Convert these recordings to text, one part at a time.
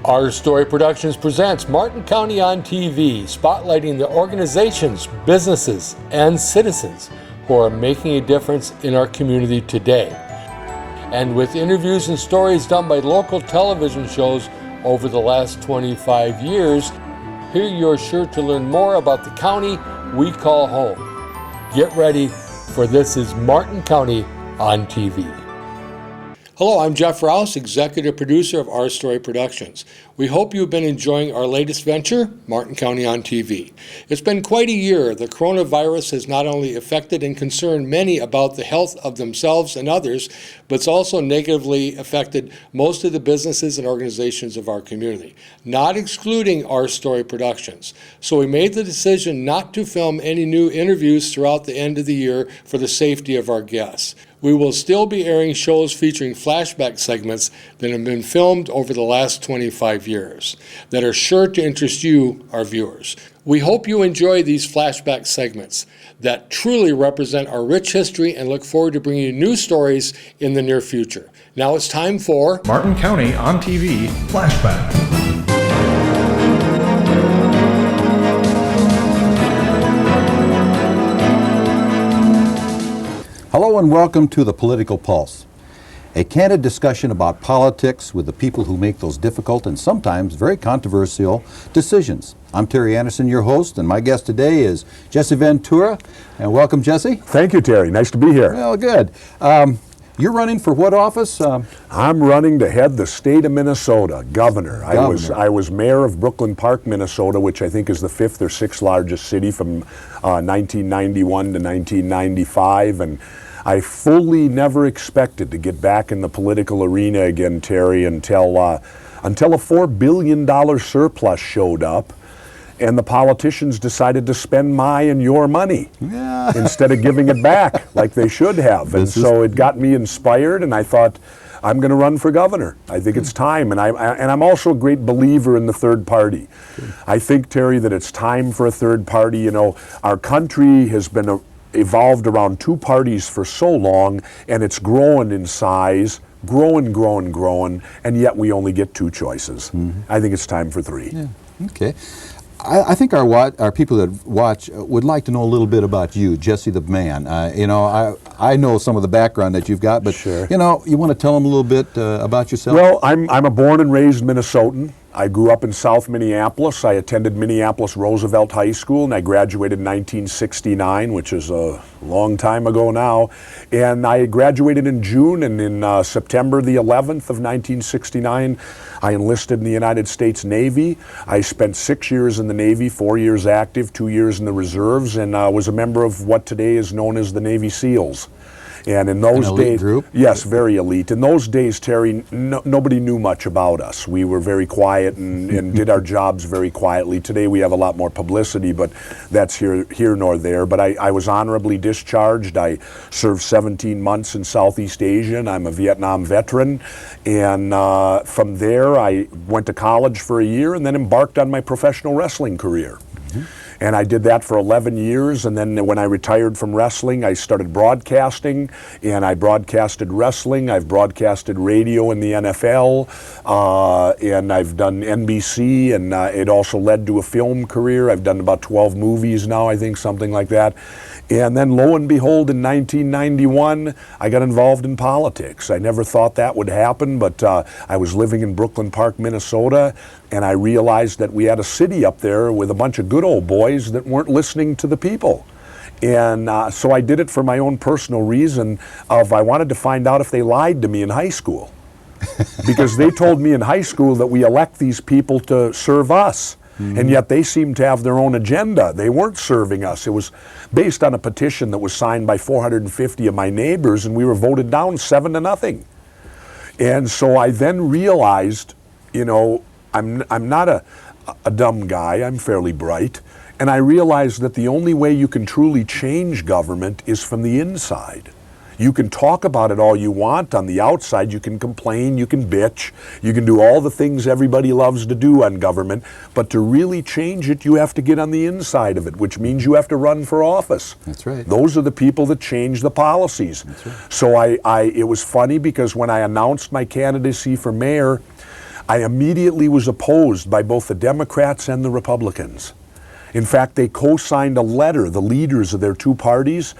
Our Story Productions presents Martin County on TV, spotlighting the organizations, businesses, and citizens who are making a difference in our community today. And with interviews and stories done by local television shows over the last 25 years, here you're sure to learn more about the county we call home. Get ready, for this is Martin County on TV. Hello, I'm Jeff Rouse, executive producer of Our Story Productions. We hope you've been enjoying our latest venture, Martin County on TV. It's been quite a year. The coronavirus has not only affected and concerned many about the health of themselves and others, but it's also negatively affected most of the businesses and organizations of our community, not excluding Our Story Productions. So we made the decision not to film any new interviews throughout the end of the year for the safety of our guests. We will still be airing shows featuring flashback segments that have been filmed over the last 25 years that are sure to interest you, our viewers. We hope you enjoy these flashback segments that truly represent our rich history and look forward to bringing you new stories in the near future. Now it's time for Martin County on TV Flashback. Hello and welcome to the Political Pulse, a candid discussion about politics with the people who make those difficult and sometimes very controversial decisions. I'm Terry Anderson, your host, and my guest today is Jesse Ventura. And welcome, Jesse. Thank you, Terry. Nice to be here. Well, good. You're running for what office? I'm running to head the state of Minnesota, governor. I was mayor of Brooklyn Park, Minnesota, which I think is the 5th or 6th largest city from 1991 to 1995, and I fully never expected to get back in the political arena again, Terry, until a $4 billion surplus showed up, and the politicians decided to spend my and your money instead of giving it back like they should have. And so it got me inspired, and I thought, I'm going to run for governor. I think it's time, and I'm also a great believer in the third party. I think, Terry, that it's time for a third party. You know, our country has been evolved around two parties for so long, and it's growing in size, growing, and yet we only get two choices. I think it's time for three. Yeah. Okay. I think our people that watch would like to know a little bit about you, Jesse the man. I know some of the background that you've got, but sure. You want to tell them a little bit about yourself? Well, I'm a born and raised Minnesotan. I grew up in South Minneapolis. I attended Minneapolis Roosevelt High School, and I graduated in 1969, which is a long time ago now. And I graduated in June, and in September the 11th of 1969, I enlisted in the United States Navy. I spent 6 years in the Navy, 4 years active, 2 years in the reserves, and was a member of what today is known as the Navy SEALs. And in those days, group? Yes, very elite. In those days, Terry, nobody knew much about us. We were very quiet and did our jobs very quietly. Today we have a lot more publicity, but that's here nor there. But I was honorably discharged. I served 17 months in Southeast Asia, and I'm a Vietnam veteran. And from there, I went to college for a year and then embarked on my professional wrestling career. And I did that for 11 years, and then when I retired from wrestling, I started broadcasting, and I broadcasted wrestling. I've broadcasted radio in the NFL, and I've done NBC, and it also led to a film career. I've done about 12 movies now, I think, something like that. And then lo and behold, in 1991, I got involved in politics. I never thought that would happen, but I was living in Brooklyn Park, Minnesota, and I realized that we had a city up there with a bunch of good old boys that weren't listening to the people. And so I did it for my own personal reason of I wanted to find out if they lied to me in high school. Because they told me in high school that we elect these people to serve us. And yet they seemed to have their own agenda. They weren't serving us. It was based on a petition that was signed by 450 of my neighbors, and we were voted down 7-0. And so I then realized, I'm not a dumb guy. I'm fairly bright. And I realized that the only way you can truly change government is from the inside. You can talk about it all you want on the outside. You can complain, you can bitch, you can do all the things everybody loves to do on government, but to really change it, you have to get on the inside of it, which means you have to run for office. That's right. Those are the people that change the policies. That's right. So it was funny because when I announced my candidacy for mayor, I immediately was opposed by both the Democrats and the Republicans. In fact, they co-signed a letter, the leaders of their two parties,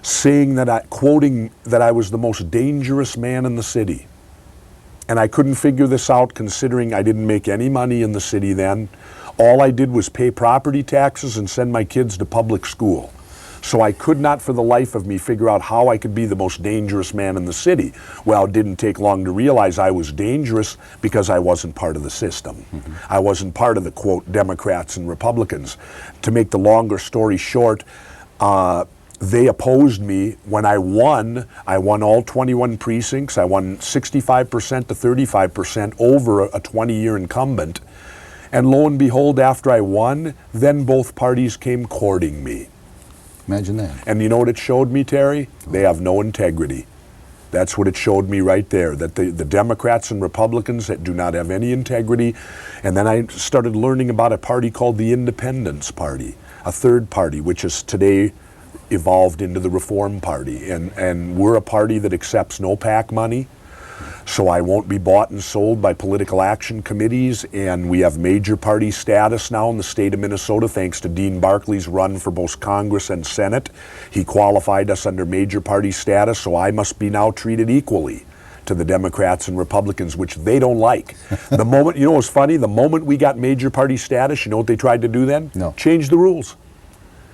saying that quoting that I was the most dangerous man in the city. And I couldn't figure this out considering I didn't make any money in the city then. All I did was pay property taxes and send my kids to public school. So I could not for the life of me figure out how I could be the most dangerous man in the city. Well, it didn't take long to realize I was dangerous because I wasn't part of the system. I wasn't part of the, quote, Democrats and Republicans. To make the longer story short, they opposed me. When I won all 21 precincts. I won 65% to 35% over a 20-year incumbent. And lo and behold, after I won, then both parties came courting me. Imagine that. And you know what it showed me, Terry? They have no integrity. That's what it showed me right there, that the Democrats and Republicans that do not have any integrity. And then I started learning about a party called the Independence Party, a third party, which is today evolved into the Reform Party. And we're a party that accepts no PAC money. So I won't be bought and sold by political action committees, and we have major party status now in the state of Minnesota thanks to Dean Barkley's run for both Congress and Senate. He qualified us under major party status, so I must be now treated equally to the Democrats and Republicans, which they don't like. The moment, you know what's funny? The moment we got major party status, you know what they tried to do then? No. Change the rules.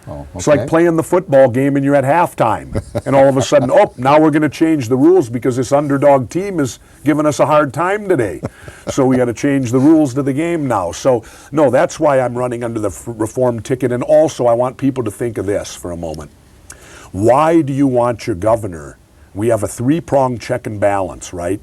Oh, okay. It's like playing the football game and you're at halftime. And all of a sudden, oh, now we're going to change the rules because this underdog team is giving us a hard time today. So we got to change the rules to the game now. So, no, that's why I'm running under the Reform ticket. And also, I want people to think of this for a moment. Why do you want your governor? We have a three-pronged check and balance, right?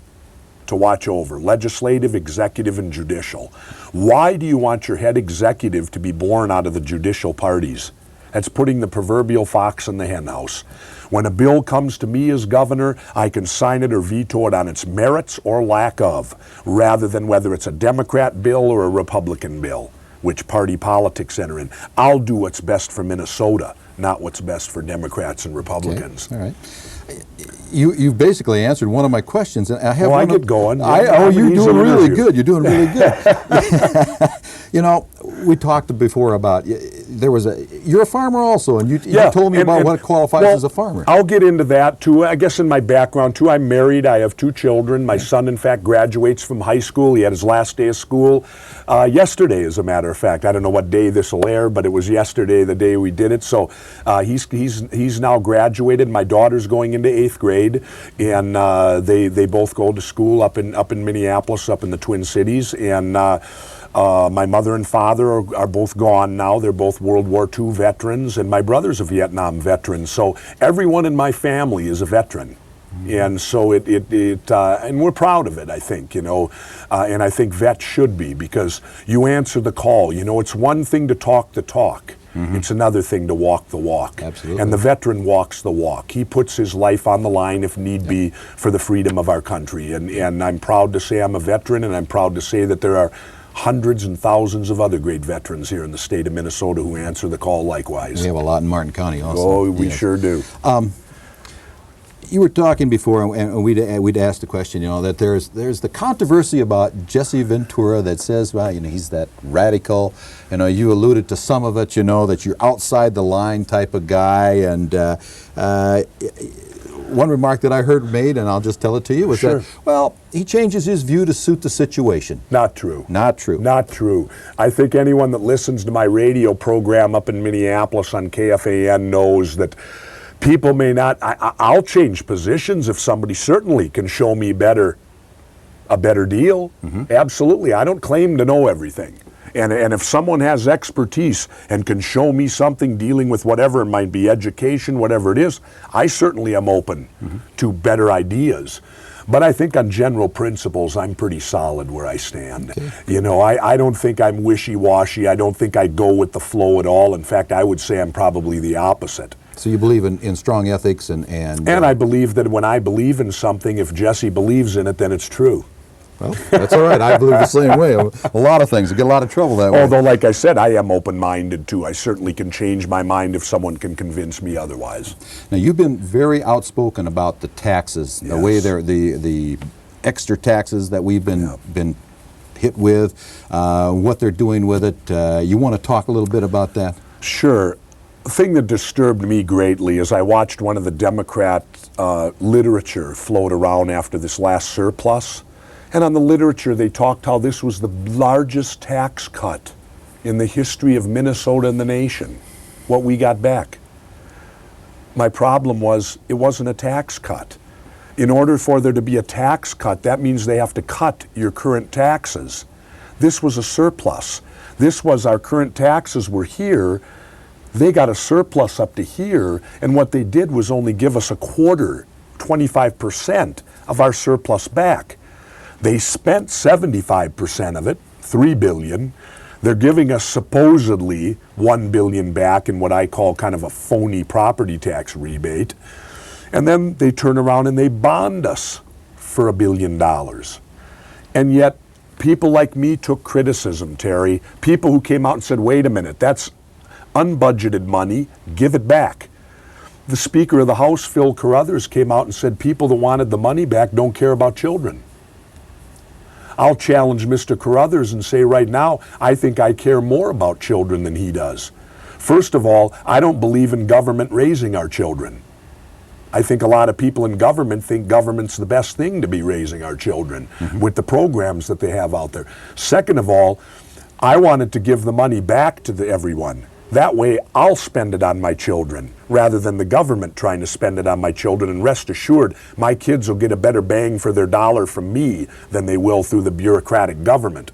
To watch over, legislative, executive, and judicial. Why do you want your head executive to be born out of the judicial parties? That's putting the proverbial fox in the henhouse. When a bill comes to me as governor, I can sign it or veto it on its merits or lack of, rather than whether it's a Democrat bill or a Republican bill, which party politics enter in. I'll do what's best for Minnesota, not what's best for Democrats and Republicans. Okay. All right. You basically answered one of my questions, and I have. Well, I get going. You're doing really good. You're doing really good. You know, we talked before about you're a farmer also, and you told me about what qualifies as a farmer. I'll get into that too. I guess in my background too, I'm married. I have two children. My son, in fact, graduates from high school. He had his last day of school yesterday, as a matter of fact. I don't know what day this will air, but it was yesterday, the day we did it. So he's now graduated. My daughter's going into 8th grade, and they both go to school up in Minneapolis, up in the Twin Cities, and. My mother and father are both gone now. They're both World War II veterans, and my brother's a Vietnam veteran. So everyone in my family is a veteran. And so and we're proud of it, I think, and I think vets should be, because you answer the call. It's one thing to talk the talk. Mm-hmm. It's another thing to walk the walk. Absolutely. And the veteran walks the walk. He puts his life on the line if need be for the freedom of our country. And I'm proud to say I'm a veteran, and I'm proud to say that there are hundreds and thousands of other great veterans here in the state of Minnesota who answer the call likewise. We have a lot in Martin County also. Oh, we sure do. You were talking before, and we'd asked the question, that there's the controversy about Jesse Ventura that says, well, he's that radical. You alluded to some of it, that you're outside the line type of guy, and one remark that I heard made, and I'll just tell it to you, was that, well, he changes his view to suit the situation. Not true. Not true. Not true. I think anyone that listens to my radio program up in Minneapolis on KFAN knows that people may not, I'll change positions if somebody certainly can show me a better deal. Mm-hmm. Absolutely. I don't claim to know everything. And if someone has expertise and can show me something dealing with whatever it might be, education, whatever it is, I certainly am open to better ideas. But I think on general principles, I'm pretty solid where I stand. Okay. I don't think I'm wishy-washy. I don't think I go with the flow at all. In fact, I would say I'm probably the opposite. So you believe in strong ethics and I believe that when I believe in something, if Jesse believes in it, then it's true. Well, that's all right. I believe the same way. A lot of things. I get a lot of trouble that way. Although, like I said, I am open-minded, too. I certainly can change my mind if someone can convince me otherwise. Now, you've been very outspoken about the taxes, the way the extra taxes that we've been hit with, what they're doing with it. You want to talk a little bit about that? Sure. The thing that disturbed me greatly is I watched one of the Democrat literature float around after this last surplus. And on the literature, they talked how this was the largest tax cut in the history of Minnesota and the nation, what we got back. My problem was it wasn't a tax cut. In order for there to be a tax cut, that means they have to cut your current taxes. This was a surplus. This was our current taxes were here. They got a surplus up to here, and what they did was only give us a quarter, 25% of our surplus back. They spent 75% of it, $3 billion. They're giving us supposedly $1 billion back in what I call kind of a phony property tax rebate. And then they turn around and they bond us for $1 billion. And yet people like me took criticism, Terry. People who came out and said, wait a minute, that's unbudgeted money, give it back. The Speaker of the House, Phil Carruthers, came out and said people that wanted the money back don't care about children. I'll challenge Mr. Carruthers and say right now, I think I care more about children than he does. First of all, I don't believe in government raising our children. I think a lot of people in government think government's the best thing to be raising our children with the programs that they have out there. Second of all, I wanted to give the money back to everyone. That way, I'll spend it on my children rather than the government trying to spend it on my children. And rest assured, my kids will get a better bang for their dollar from me than they will through the bureaucratic government.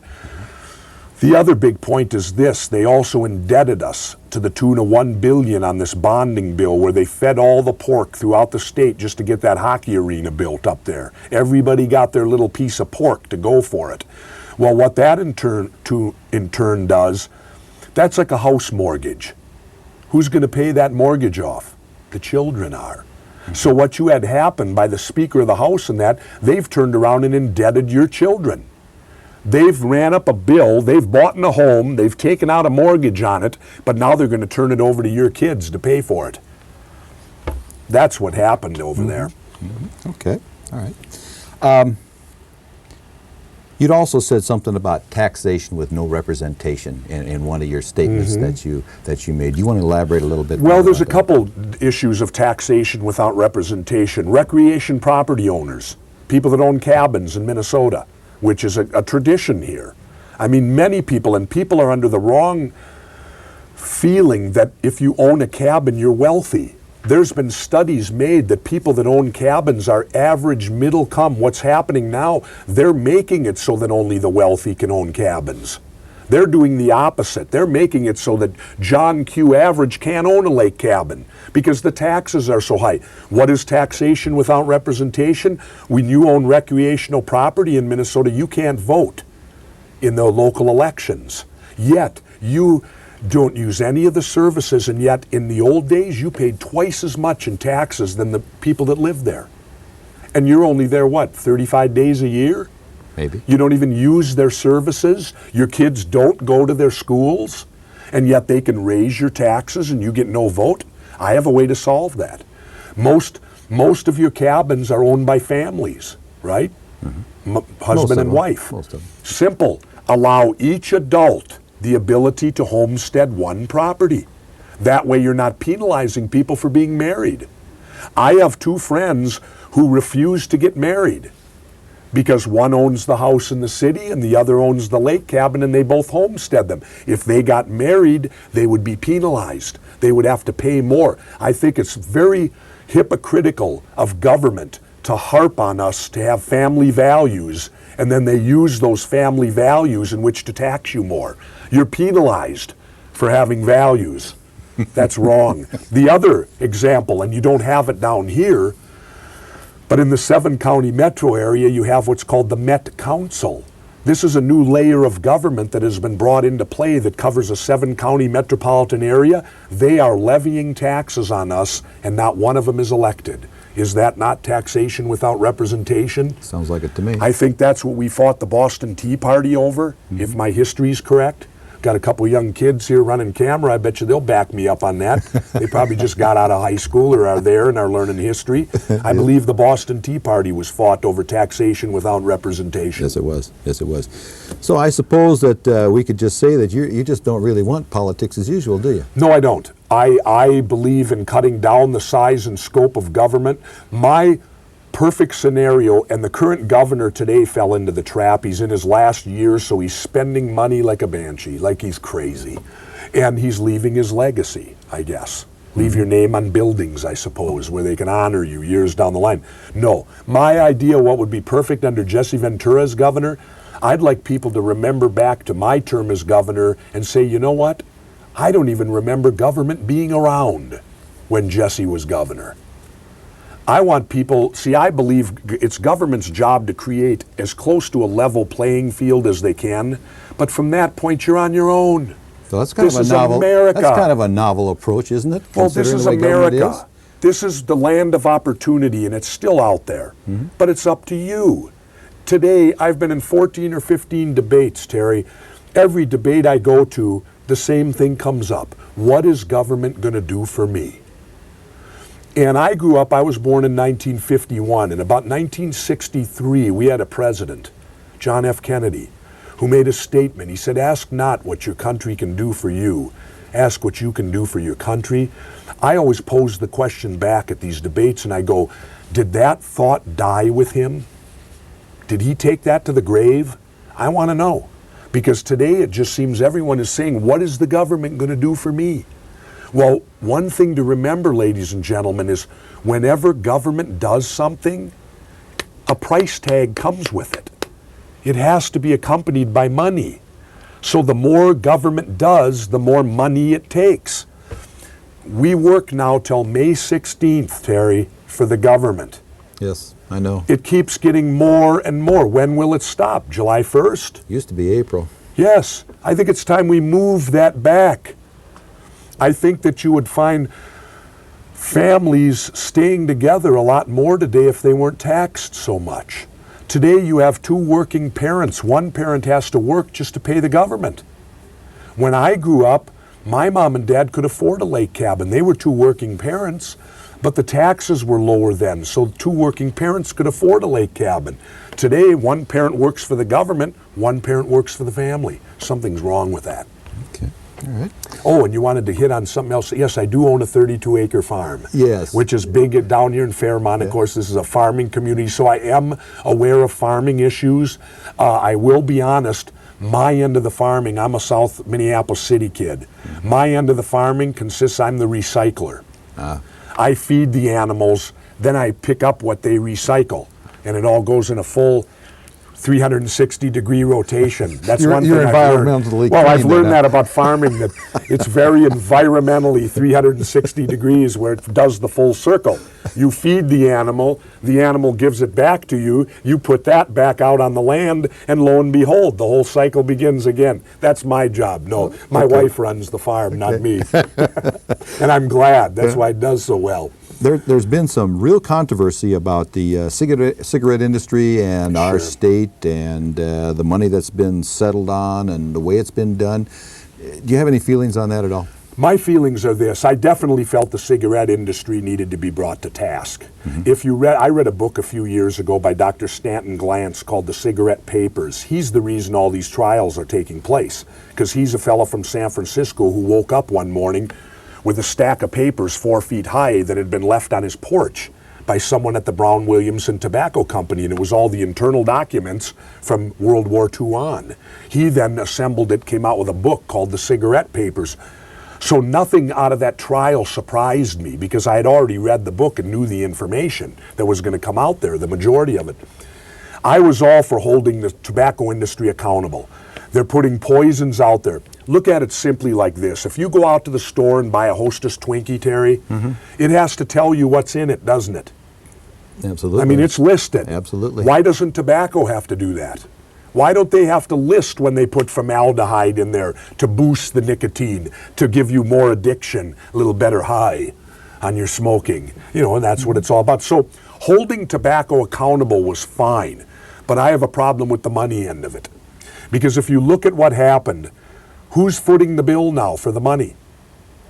The other big point is this. They also indebted us to the tune of $1 billion on this bonding bill where they fed all the pork throughout the state just to get that hockey arena built up there. Everybody got their little piece of pork to go for it. Well, what that in turn does, that's like a house mortgage. Who's going to pay that mortgage off? The children are. So what you had happen by the Speaker of the House and that, they've turned around and indebted your children. They've ran up a bill, they've bought in a home, they've taken out a mortgage on it, but now they're going to turn it over to your kids to pay for it. That's what happened over there. Okay, all right. You'd also said something about taxation with no representation in one of your statements that you made. Do you want to elaborate a little bit? Well, there's a couple issues of taxation without representation. Recreation property owners, people that own cabins in Minnesota, which is a tradition here. I mean, many people, and people are under the wrong feeling that if you own a cabin, you're wealthy. There's been studies made that people that own cabins are average middle income. What's happening now, they're making it so that only the wealthy can own cabins. They're doing the opposite. They're making it so that John Q. Average can't own a lake cabin because the taxes are so high. What is taxation without representation? When you own recreational property in Minnesota, you can't vote in the local elections. Yet, you don't use any of the services, and yet in the old days you paid twice as much in taxes than the people that live there. And you're only there, what, 35 days a year? Maybe. You don't even use their services. Your kids don't go to their schools, and yet they can raise your taxes and you get no vote. I have a way to solve that. Most of your cabins are owned by families, right? Husband and wife. Most of them. Simple. Allow each adult the ability to homestead one property. That way you're not penalizing people for being married. I have two friends who refuse to get married because one owns the house in the city and the other owns the lake cabin, and they both homestead them. If they got married, they would be penalized. They would have to pay more. I think it's very hypocritical of government to harp on us to have family values, and then they use those family values in which to tax you more. You're penalized for having values. That's wrong. The other example, and you don't have it down here, but in the 7-county metro area, you have what's called the Met Council. This is a new layer of government that has been brought into play that covers a 7-county metropolitan area. They are levying taxes on us, and not one of them is elected. Is that not taxation without representation? Sounds like it to me. I think that's what we fought the Boston Tea Party over, if my history is correct. Got a couple young kids here running camera. I bet you they'll back me up on that. They probably just got out of high school or are there and are learning history. I believe the Boston Tea Party was fought over taxation without representation. Yes, it was. Yes, it was. So I suppose that we could just say that you just don't really want politics as usual, do you? No, I don't. I believe in cutting down the size and scope of government. My perfect scenario, and the current governor today fell into the trap. He's in his last year, so he's spending money like a banshee, like he's crazy. And he's leaving his legacy, I guess. Leave your name on buildings, I suppose, where they can honor you years down the line. No, my idea, what would be perfect under Jesse Ventura as governor, I'd like people to remember back to my term as governor and say, you know what? I don't even remember government being around when Jesse was governor. I want people, see, I believe it's government's job to create as close to a level playing field as they can, but from that point, you're on your own. So that's kind of a novel. America. That's kind of a novel approach, isn't it? Well, this is America. This is the land of opportunity, and it's still out there. But it's up to you. Today, I've been in 14 or 15 debates, Terry. Every debate I go to, the same thing comes up. What is government going to do for me? And I grew up, I was born in 1951, and about 1963, we had a president, John F. Kennedy, who made a statement. He said, ask not what your country can do for you, ask what you can do for your country. I always pose the question back at these debates, and I go, did that thought die with him? Did he take that to the grave? I want to know. Because today it just seems everyone is saying, what is the government going to do for me? Well, one thing to remember, ladies and gentlemen, is whenever government does something, a price tag comes with it. It has to be accompanied by money. So the more government does, the more money it takes. We work now till May 16th, Terry, for the government. Yes, I know. It keeps getting more and more. When will it stop? July 1st? Used to be April. Yes, I think it's time we move that back. I think that you would find families staying together a lot more today if they weren't taxed so much. Today you have two working parents. One parent has to work just to pay the government. When I grew up, my mom and dad could afford a lake cabin. They were two working parents, but the taxes were lower then, so two working parents could afford a lake cabin. Today, one parent works for the government, one parent works for the family. Something's wrong with that. Okay, all right. Oh, and you wanted to hit on something else. Yes, I do own a 32-acre farm. Yes. Which is big down here in Fairmont. Of course, this is a farming community, so I am aware of farming issues. I will be honest, my end of the farming, I'm a South Minneapolis City kid. My end of the farming consists, I'm the recycler. I feed the animals, then I pick up what they recycle, and it all goes in a full 360-degree rotation. That's one thing I've learned. Well, I've learned that about farming, that it's very environmentally 360 degrees where it does the full circle. You feed the animal gives it back to you, you put that back out on the land, and lo and behold, the whole cycle begins again. That's my job. No, my wife runs the farm, not me. And I'm glad. That's why it does so well. There's been some real controversy about the cigarette industry and our state and the money that's been settled on and the way it's been done. Do you have any feelings on that at all? My feelings are this. I definitely felt the cigarette industry needed to be brought to task. If you read, I read a book a few years ago by Dr. Stanton Glantz called The Cigarette Papers. He's the reason all these trials are taking place, because he's a fellow from San Francisco who woke up one morning with a stack of papers 4 feet high that had been left on his porch by someone at the Brown Williamson Tobacco Company, and it was all the internal documents from World War II on. He then assembled it, came out with a book called The Cigarette Papers. So nothing out of that trial surprised me, because I had already read the book and knew the information that was going to come out there, the majority of it. I was all for holding the tobacco industry accountable. They're putting poisons out there. Look at it simply like this. If you go out to the store and buy a Hostess Twinkie, Terry, it has to tell you what's in it, doesn't it? Absolutely. I mean, it's listed. Absolutely. Why doesn't tobacco have to do that? Why don't they have to list when they put formaldehyde in there to boost the nicotine, to give you more addiction, a little better high on your smoking? You know, and that's what it's all about. So holding tobacco accountable was fine, but I have a problem with the money end of it. Because if you look at what happened Who's footing the bill now for the money?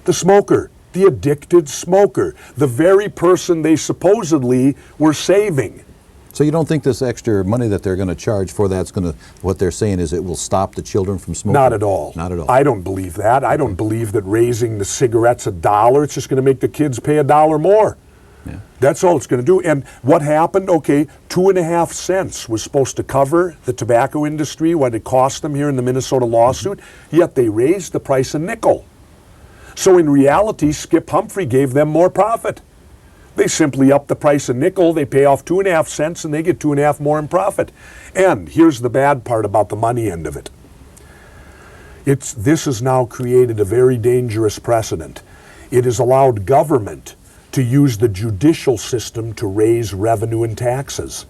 The smoker, the addicted smoker, the very person they supposedly were saving. So you don't think this extra money that they're going to charge for that's going to, what they're saying is it will stop the children from smoking? Not at all. Not at all. I don't believe that. I don't believe that raising the cigarettes $1, it's just going to make the kids pay $1 more. Yeah. That's all it's going to do. And what happened? Okay, 2.5 cents was supposed to cover the tobacco industry, what it cost them here in the Minnesota lawsuit, yet they raised the price a nickel. So in reality, Skip Humphrey gave them more profit. They simply up the price a nickel, they pay off 2.5 cents, and they get 2.5 more in profit. And here's the bad part about the money end of it. This has now created a very dangerous precedent. It has allowed government to use the judicial system to raise revenue and taxes.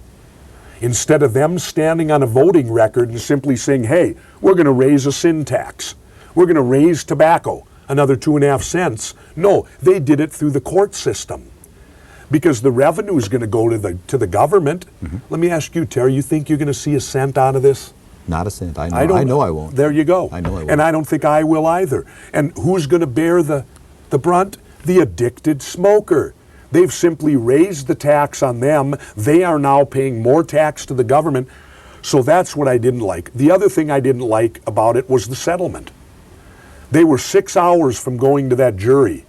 Instead of them standing on a voting record and simply saying, hey, we're going to raise a sin tax, we're going to raise tobacco, another 2.5 cents. No, they did it through the court system. Because the revenue is going to go to the government. Mm-hmm. Let me ask you, Terry, you think you're going to see a cent out of this? Not a cent. I know I won't. There you go. I know I won't. And I don't think I will either. And who's going to bear the brunt? The addicted smoker. They've simply raised the tax on them. They are now paying more tax to the government. So that's what I didn't like. The other thing I didn't like about it was the settlement. They were 6 hours from going to that jury.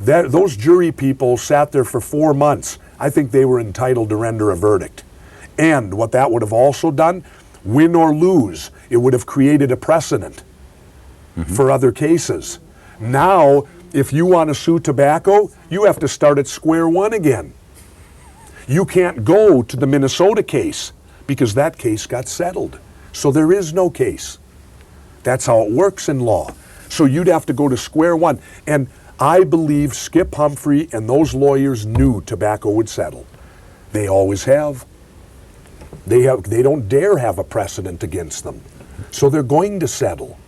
Those jury people sat there for 4 months. I think they were entitled to render a verdict. And what that would have also done, win or lose, it would have created a precedent for other cases. Now, if you want to sue tobacco, you have to start at square one again. You can't go to the Minnesota case because that case got settled. So there is no case. That's how it works in law. So you'd have to go to square one. And I believe Skip Humphrey and those lawyers knew tobacco would settle. They always have. They don't dare have a precedent against them. So they're going to settle.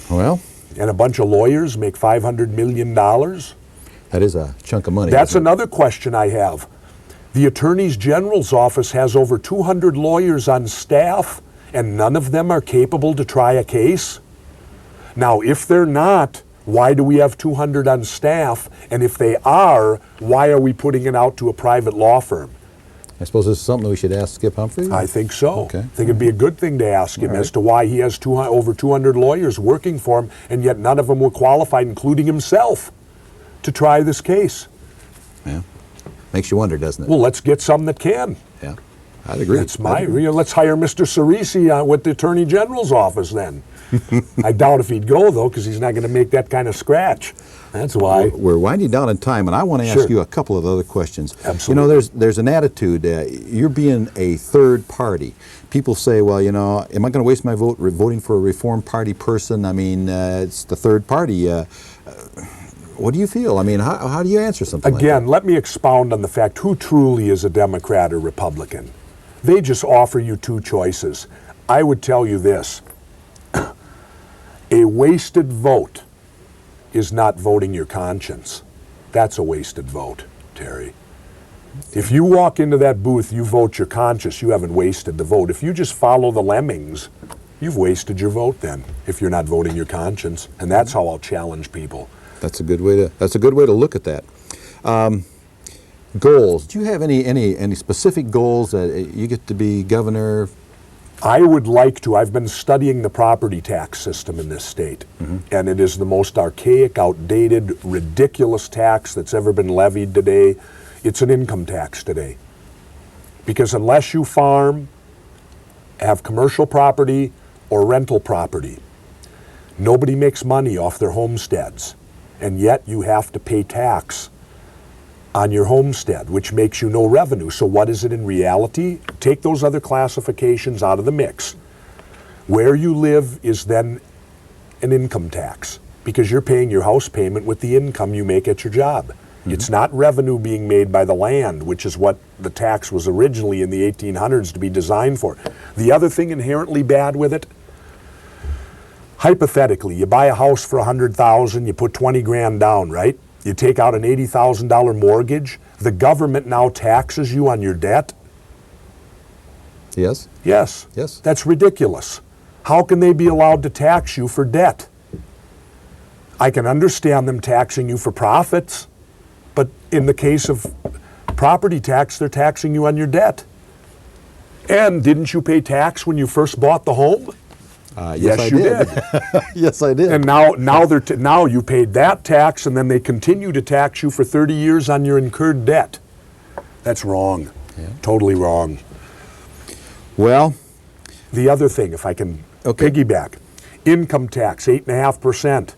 Well. And a bunch of lawyers make $500 million. That is a chunk of money. That's another question I have. The Attorney General's office has over 200 lawyers on staff, and none of them are capable to try a case. Now, if they're not, why do we have 200 on staff? And if they are, why are we putting it out to a private law firm? I suppose this is something we should ask Skip Humphrey? I think so. Okay. I think it'd be a good thing to ask him as to why he has over 200 lawyers working for him, and yet none of them were qualified, including himself, to try this case. Yeah. Makes you wonder, doesn't it? Well, let's get some that can. Yeah, I'd agree. Let's hire Mr. Cerisi with the Attorney General's office then. I doubt if he'd go, though, because he's not going to make that kind of scratch. That's why. We're winding down in time, and I want to ask you a couple of other questions. Absolutely. You know, there's an attitude, you're being a third party. People say, well, you know, am I going to waste my vote voting for a Reform Party person? I mean, it's the third party. What do you feel? I mean, how do you answer something like that? Again, let me expound on the fact who truly is a Democrat or Republican. They just offer you two choices. I would tell you this. A wasted vote is not voting your conscience. That's a wasted vote, Terry. If you walk into that booth, you vote your conscience, you haven't wasted the vote. If you just follow the lemmings, you've wasted your vote then, if you're not voting your conscience. And that's how I'll challenge people. That's a good way to look at that. Goals. Do you have any specific goals that you get to be governor? I would like to. I've been studying the property tax system in this state, and it is the most archaic, outdated, ridiculous tax that's ever been levied today. It's an income tax today. Because unless you farm, have commercial property, or rental property, nobody makes money off their homesteads, and yet you have to pay tax on your homestead, which makes you no revenue. So what is it in reality? Take those other classifications out of the mix. Where you live is then an income tax because you're paying your house payment with the income you make at your job. It's not revenue being made by the land, which is what the tax was originally in the 1800s to be designed for. The other thing inherently bad with it, hypothetically, you buy a house for $100,000, you put 20 grand down, right? You take out an $80,000 mortgage, the government now taxes you on your debt? Yes. Yes. Yes. That's ridiculous. How can they be allowed to tax you for debt? I can understand them taxing you for profits, but in the case of property tax, they're taxing you on your debt. And didn't you pay tax when you first bought the home? Yes, I did. Yes, I did. And now you paid that tax, and then they continue to tax you for 30 years on your incurred debt. That's wrong. Yeah. Totally wrong. Well, The other thing, if I can piggyback, income tax 8.5%,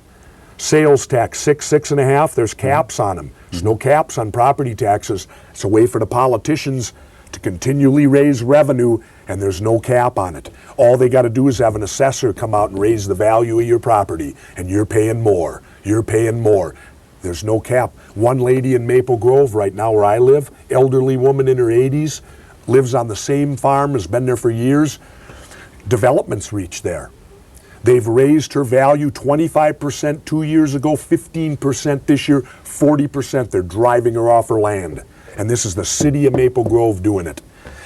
sales tax 6.5%. There's caps on them. There's no caps on property taxes. It's a way for the politicians to continually raise revenue, and there's no cap on it. All they got to do is have an assessor come out and raise the value of your property, and you're paying more. You're paying more. There's no cap. One lady in Maple Grove right now where I live, elderly woman in her 80s, lives on the same farm, has been there for years. Developments reached there. They've raised her value 25% 2 years ago, 15% this year, 40%. They're driving her off her land. And this is the city of Maple Grove doing it.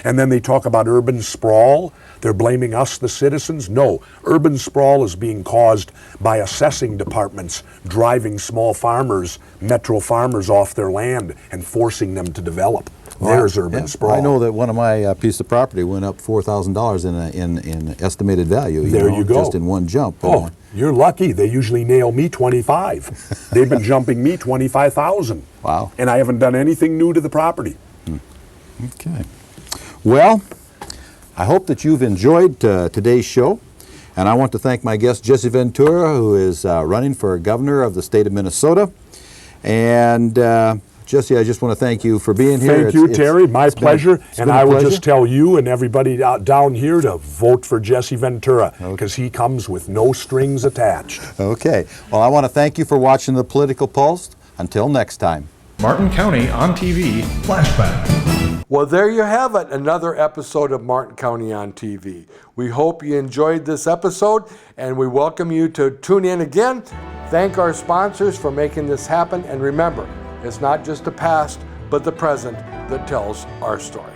And then they talk about urban sprawl. They're blaming us, the citizens. No, urban sprawl is being caused by assessing departments driving small farmers, metro farmers off their land and forcing them to develop. There's urban sprawl. I know that one of my piece of property went up $4,000 in estimated value. There you go. Just in one jump. Oh, you're lucky. They usually nail me 25. They've been jumping me 25,000. Wow. And I haven't done anything new to the property. Okay. Well, I hope that you've enjoyed today's show. And I want to thank my guest, Jesse Ventura, who is running for governor of the state of Minnesota. And Jesse, I just want to thank you for being here. Thank you, Terry. My pleasure. And I would just tell you and everybody down here to vote for Jesse Ventura because he comes with no strings attached. Okay. Well, I want to thank you for watching The Political Pulse. Until next time. Martin County on TV Flashback. Well, there you have it, another episode of Martin County on TV. We hope you enjoyed this episode, and we welcome you to tune in again. Thank our sponsors for making this happen, and remember, it's not just the past, but the present that tells our story.